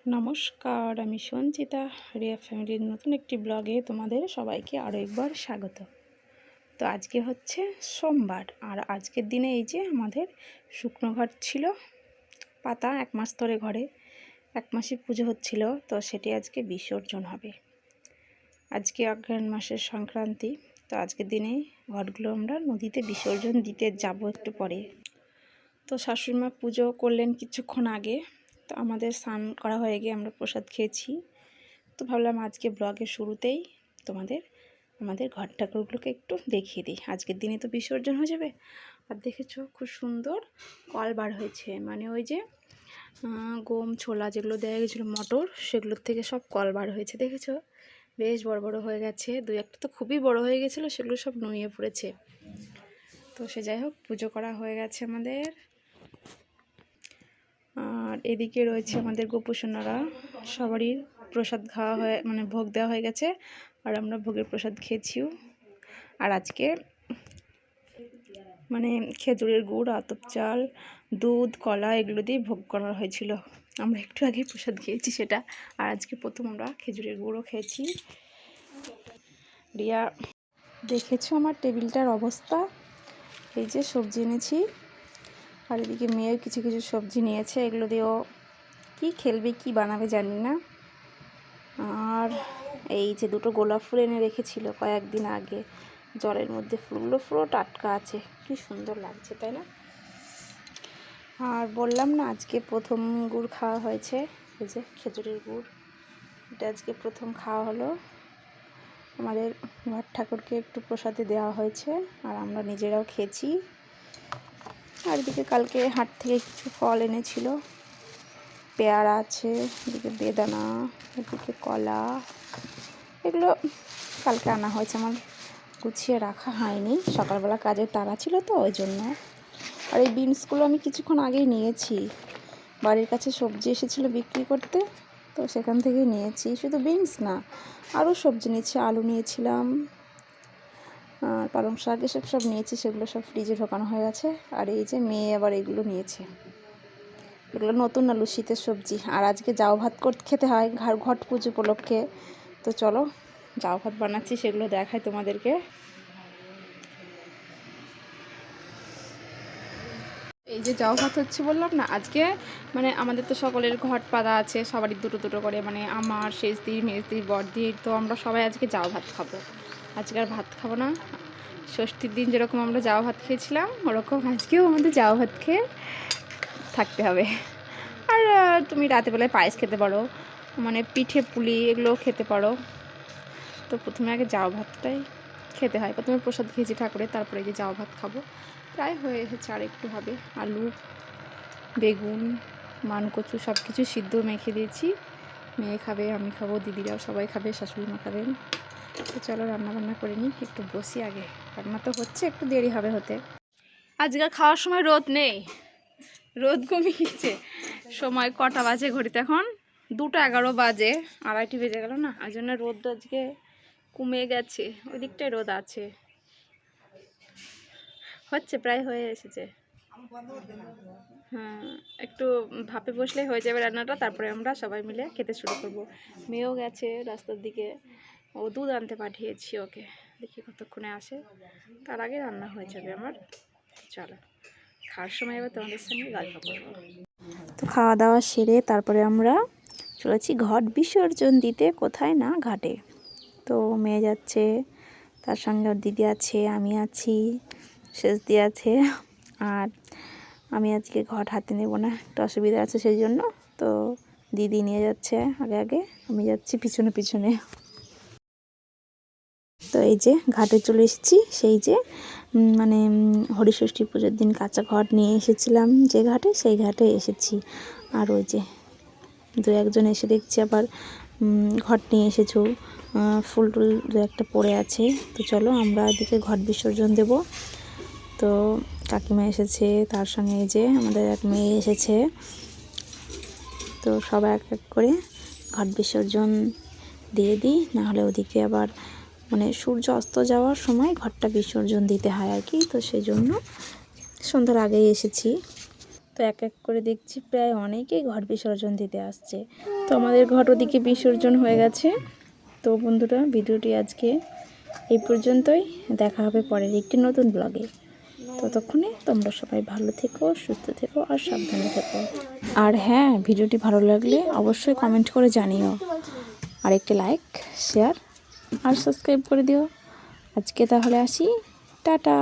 নমস্কার, আমি সঞ্চিতা। রিয়া ফ্যামিলির নতুন একটি ব্লগে তোমাদের সবাইকে আরও একবার স্বাগত। তো আজকে হচ্ছে সোমবার, আর আজকের দিনে এই যে আমাদের শুকনো ঘর ছিল পাতা, 1 মাস ধরে ঘরে 1 মাসই পুজো হচ্ছিল, তো সেটি আজকে বিসর্জন হবে। আজকে অগ্রহায়ণ মাসের সংক্রান্তি, তো আজকের দিনে ঘরগুলো আমরা নদীতে বিসর্জন দিতে যাব একটু পরে। তো শাশুড়িমা পুজো করলেন কিছুক্ষণ আগে, তো আমাদের স্নান করা হয়ে গিয়ে আমরা প্রসাদ খেয়েছি। তো ভাবলাম আজকে ব্লগের শুরুতেই আমাদের ঘর ঠাকুরগুলোকে একটু দেখিয়ে দিই। আজকের দিনে তো বিসর্জন হয়ে যাবে। আর দেখেছো খুব সুন্দর কল বার হয়েছে, মানে ওই যে গম ছোলা যেগুলো দেওয়া গেছিলো মটর, সেগুলোর থেকে সব কল বার হয়েছে। দেখেছো বেশ বড় বড় হয়ে গেছে, 2-1টা তো খুবই বড় হয়ে গেছিলো, সেগুলো সব নুয়ে পড়েছে। তো সে যাই হোক, পুজো করা হয়ে গেছে আমাদের। আর এদিকে রয়েছে আমাদের গোপুসোনারা, সবারই প্রসাদ খাওয়া হয়ে মানে ভোগ দেওয়া হয়ে গেছে, আর আমরা ভোগের প্রসাদ খেয়েছিও। আর আজকে মানে খেজুরের গুড়, আতপ চাল, দুধ, কলা এগুলো দিয়ে ভোগ করা হয়েছিল। আমরা একটু আগে প্রসাদ খেয়েছি সেটা, আর আজকে প্রথম আমরা খেজুরের গুড়ও খেয়েছি। রিয়া দেখেছো আমার টেবিলটার অবস্থা, এই যে সবজি এনেছি, আর এদিকে মেয়েও কিছু কিছু সবজি নিয়েছে, এগুলো দিয়েও কি খেলবে কি বানাবে জানি না। আর এই যে 2টো গোলাপ ফুল এনে রেখেছিল কয়েকদিন আগে, জলের মধ্যে ফুলগুলো পুরো টাটকা আছে, কি সুন্দর লাগছে তাই না। আর বললাম না আজকে প্রথম গুড় খাওয়া হয়েছে, এই যে খেজুরের গুড়, এটা আজকে প্রথম খাওয়া হলো। আমাদের ঘর ঠাকুরকে একটু প্রসাদে দেওয়া হয়েছে, আর আমরা নিজেরাও খেয়েছি। আর এদিকে কালকে হাট থেকে কিছু ফল এনেছিল, পেয়ারা আছে, এদিকে বেদানা, এদিকে কলা, এগুলো কালকে আনা হয়েছে, আমার গুছিয়ে রাখা হয়নি, সকালবেলা কাজের তাড়া ছিল তো ওই জন্য। আর এই বিনসগুলো আমি কিছুক্ষণ আগেই নিয়েছি, বাড়ির কাছে সবজি এসেছিলো বিক্রি করতে, তো সেখান থেকেই নিয়েছি। শুধু বিনস না, আরও সবজি নিয়েছি, আলু নিয়েছিলাম, পালং শাক, এসব সব নিয়েছি, সেগুলো সব ফ্রিজে ঢোকানো হয়ে গেছে। আর এই যে মেয়ে আবার এগুলো নিয়েছে, এগুলো নতুন আলু, শীতের সবজি। আর আজকে জাউ ভাত খেতে হয় ঘট পুজো উপলক্ষে, তো চলো জাউ ভাত বানাচ্ছি সেগুলো দেখাই তোমাদেরকে। এই যে জাউ ভাত হচ্ছে বললাম না, আজকে মানে আমাদের তো সকলের ঘট পাতা আছে, সবারই 2-2 করে, মানে আমার শেষদির মেজদির বড়দির, তো আমরা সবাই আজকে জাউ ভাত খাবো। আজকে আর ভাত খাবো না, ষষ্ঠীর দিন যেরকম আমরা জাউ ভাত খেয়েছিলাম ওরকম আজকেও আমাদের জাউ ভাত খেয়ে থাকতে হবে। আর তুমি রাতেবেলায় পায়েস খেতে পারো, মানে পিঠে পুলি এগুলোও খেতে পারো। তো প্রথমে আগে জাউ ভাতটাই খেতে হয়, প্রথমে প্রসাদ খেয়েছি ঠাকুরের, তারপরে যে জাউ ভাত খাবো। প্রায় হয়ে এসেছে, আর একটু হবে। আলু, বেগুন, মানকচু সব কিছু সিদ্ধ মেখে দিয়েছি, মেয়ে খাবে, আমি খাবো, দিদিরাও সবাই খাবে, শাশুড়ি মা খাবেন। তো চলো রান্নাবান্না করে নিই, একটু বসি আগে, রান্না তো হচ্ছে, একটু দেরি হবে হতে। আজকাল খাওয়ার সময় রোদ নেই, রোদ কমে গেছে। সময় কটা বাজে ঘড়িতে? এখন 2:11 বাজে, 2:30 বেজে গেল না, ওই জন্য রোদ আজকে কমে গেছে। ওই দিকটায় রোদ আছে, হচ্ছে প্রায় হয়ে এসেছে। হ্যাঁ, একটু ভাপে বসলেই হয়ে যাবে রান্নাটা, তারপরে আমরা সবাই মিলে খেতে শুরু করব। মেয়েও গেছে রাস্তার দিকে, ও দুধ আনতে পাঠিয়েছি ওকে, দেখি কতক্ষণে আসে, তার আগে রান্না হয়ে যাবে আমার। চলো খাওয়ার সময় এবার তোমাদের সঙ্গে গল্প করবো। তো খাওয়া দাওয়া সেরে তারপরে আমরা চলেছি ঘট বিসর্জন দিতে, কোথায় না ঘাটে। তো মেয়ে যাচ্ছে, তার সঙ্গে ওর দিদি আছে, আমি আছি, শেষদি আছে। আর আমি আজকে ঘট হাতে নেব না, একটু অসুবিধা আছে সেই জন্য, তো দিদি নিয়ে যাচ্ছে আগে আগে, আমি যাচ্ছি পিছনে পিছনে। তো এই যে ঘাটে চলে এসেছি, সেই যে মানে হরিষষ্ঠী পুজোর দিন কাঁচা ঘট নিয়ে এসেছিলাম যে ঘাটে, সেই ঘাটে এসেছি। আর ওই যে 2-1জন এসে দেখছি আবার ঘট নিয়ে এসেছো, ফুল টুল 2-1টা পড়ে আছে। তো চলো আমরা এদিকে ঘট বিসর্জন দেব। তো কাকিমা এসেছে, তার সঙ্গে এই যে আমাদের এক মেয়ে এসেছে, তো সবাই এক এক করে ঘট বিসর্জন দিয়ে দিই, নাহলে ওদিকে আবার মানে সূর্য অস্ত যাওয়ার সময় ঘরটা বিসর্জন দিতে হয় আর কি। তো সেই জন্য সন্ধ্যার আগেই এসেছি। তো এক এক করে দেখছি প্রায় অনেকেই ঘট বিসর্জন দিতে আসছে। তো আমাদের ঘট ওদিকে বিসর্জন হয়ে গেছে। তো বন্ধুরা, ভিডিওটি আজকে এই পর্যন্তই। দেখা হবে পরের একটি নতুন ব্লগে। ততক্ষণে তোমরা সবাই ভালো থেকো, সুস্থ থেকো আর সাবধানে থেকো। আর হ্যাঁ, ভিডিওটি ভালো লাগলে অবশ্যই কমেন্ট করে জানিও, আর একটি লাইক, শেয়ার আর সাবস্ক্রাইব করে দিও। আজকে তাহলে আসি, টাটা।